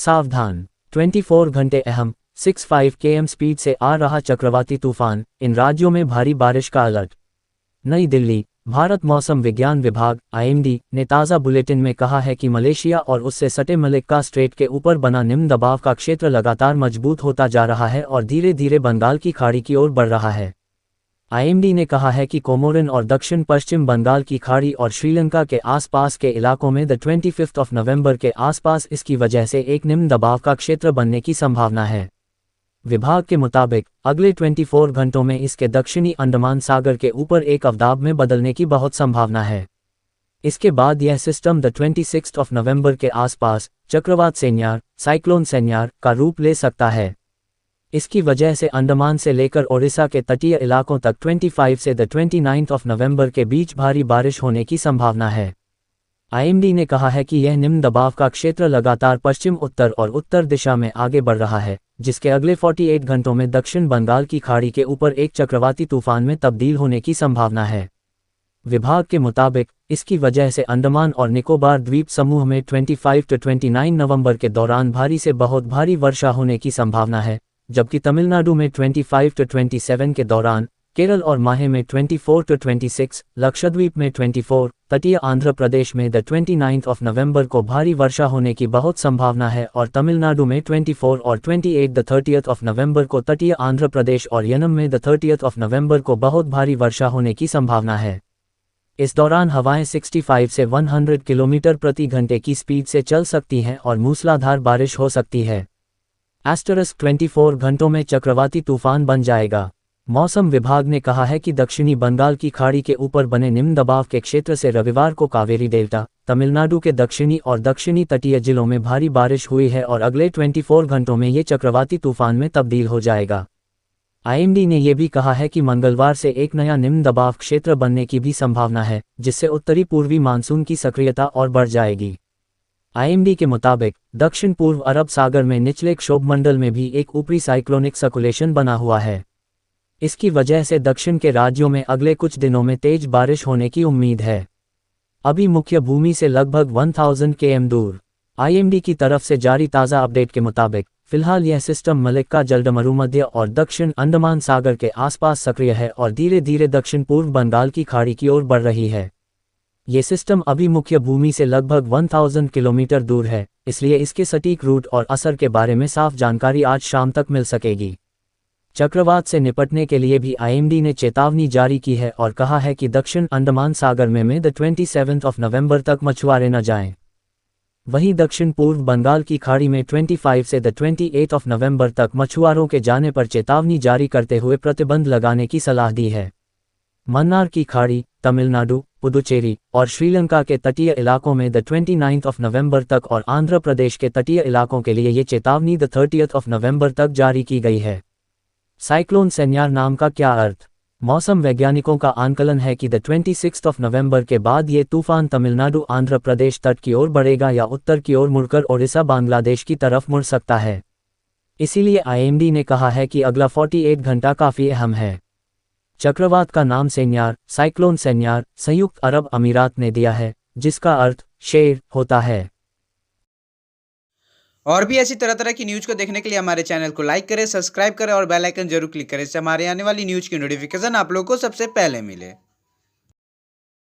सावधान, 24 घंटे अहम 65 km स्पीड से आ रहा चक्रवाती तूफान, इन राज्यों में भारी बारिश का अलर्ट। नई दिल्ली, भारत मौसम विज्ञान विभाग (IMD) ने ताज़ा बुलेटिन में कहा है कि मलेशिया और उससे सटे मलक्का स्ट्रेट के ऊपर बना निम्न दबाव का क्षेत्र लगातार मजबूत होता जा रहा है और धीरे धीरे बंगाल की खाड़ी की ओर बढ़ रहा है। IMD ने कहा है कि कोमोरिन और दक्षिण पश्चिम बंगाल की खाड़ी और श्रीलंका के आसपास के इलाकों में 25 नवंबर के आसपास इसकी वजह से एक निम्न दबाव का क्षेत्र बनने की संभावना है। विभाग के मुताबिक अगले 24 घंटों में इसके दक्षिणी अंडमान सागर के ऊपर एक अवदाब में बदलने की बहुत संभावना है। इसके बाद यह सिस्टम 26 नवंबर के आसपास चक्रवात सेन्यार, साइक्लोन सेन्यार का रूप ले सकता है। इसकी वजह से अंडमान से लेकर ओडिशा के तटीय इलाकों तक 25 से 29 नवंबर के बीच भारी बारिश होने की संभावना है। IMD ने कहा है कि यह निम्न दबाव का क्षेत्र लगातार पश्चिम उत्तर और उत्तर दिशा में आगे बढ़ रहा है, जिसके अगले 48 घंटों में दक्षिण बंगाल की खाड़ी के ऊपर एक चक्रवाती तूफान में तब्दील होने की संभावना है। विभाग के मुताबिक इसकी वजह से अंडमान और निकोबार द्वीप समूह में 25 से 29 नवंबर के दौरान भारी से बहुत भारी वर्षा होने की संभावना है, जबकि तमिलनाडु में 25 से 27 के दौरान, केरल और माहे में 24 से 26, लक्षद्वीप में 24, तटीय आंध्र प्रदेश में 29 नवंबर को भारी वर्षा होने की बहुत संभावना है और तमिलनाडु में 24 और 28 30 नवंबर को तटीय आंध्र प्रदेश और यनम में 30 नवंबर को बहुत भारी वर्षा होने की संभावना है। इस दौरान हवाएं 65 से 100 किलोमीटर प्रति घंटे की स्पीड से चल सकती हैं और मूसलाधार बारिश हो सकती है। 24 घंटों में चक्रवाती तूफान बन जाएगा। मौसम विभाग ने कहा है कि दक्षिणी बंगाल की खाड़ी के ऊपर बने निम्न दबाव के क्षेत्र से रविवार को कावेरी डेल्टा, तमिलनाडु के दक्षिणी और दक्षिणी तटीय जिलों में भारी बारिश हुई है और अगले 24 घंटों में ये चक्रवाती तूफान में तब्दील हो जाएगा। IMD ने यह भी कहा है कि मंगलवार से एक नया निम्न दबाव क्षेत्र बनने की भी संभावना है, जिससे उत्तरी पूर्वी मानसून की सक्रियता और बढ़ जाएगी। IMD के मुताबिक दक्षिण पूर्व अरब सागर में निचले क्षोभमंडल में भी एक ऊपरी साइक्लोनिक सर्कुलेशन बना हुआ है। इसकी वजह से दक्षिण के राज्यों में अगले कुछ दिनों में तेज बारिश होने की उम्मीद है। अभी मुख्य भूमि से लगभग 1000 km दूर। IMD की तरफ से जारी ताज़ा अपडेट के मुताबिक फिलहाल यह सिस्टम मलक्का जलमध्य और दक्षिण अंडमान सागर के आसपास सक्रिय है और धीरे धीरे दक्षिण पूर्व बंगाल की खाड़ी की ओर बढ़ रही है। ये सिस्टम अभी मुख्य भूमि से लगभग 1000 किलोमीटर दूर है, इसलिए इसके सटीक रूट और असर के बारे में साफ जानकारी आज शाम तक मिल सकेगी। चक्रवात से निपटने के लिए भी IMD ने चेतावनी जारी की है और कहा है कि दक्षिण अंडमान सागर में 27 नवंबर तक मछुआरे न जाएं। वहीं दक्षिण पूर्व बंगाल की खाड़ी में 25 से 28 नवंबर तक मछुआरों के जाने पर चेतावनी जारी करते हुए प्रतिबंध लगाने की सलाह दी है। मन्नार की खाड़ी, तमिलनाडु, पुदुचेरी और श्रीलंका के तटीय इलाकों में 29 नवंबर तक और आंध्र प्रदेश के तटीय इलाकों के लिए ये चेतावनी 30 नवंबर तक जारी की गई है। साइक्लोन सेन्यार नाम का क्या अर्थ? मौसम वैज्ञानिकों का आंकलन है कि 26 नवंबर के बाद ये तूफान तमिलनाडु आंध्र प्रदेश तट की ओर बढ़ेगा या उत्तर की ओर मुड़कर ओडिशा बांग्लादेश की तरफ मुड़ सकता है। इसीलिए IMD ने कहा है कि अगला 48 घंटा काफ़ी अहम है। चक्रवात का नाम सेन्यार, साइक्लोन सेन्यार, संयुक्त अरब अमीरात ने दिया है, जिसका अर्थ शेर होता है। और भी ऐसी तरह तरह की न्यूज़ को देखने के लिए हमारे चैनल को लाइक करें, सब्सक्राइब करें और बेल आइकन जरूर क्लिक करें, इससे हमारे आने वाली न्यूज़ की नोटिफिकेशन आप लोगों को सबसे पहले मिले।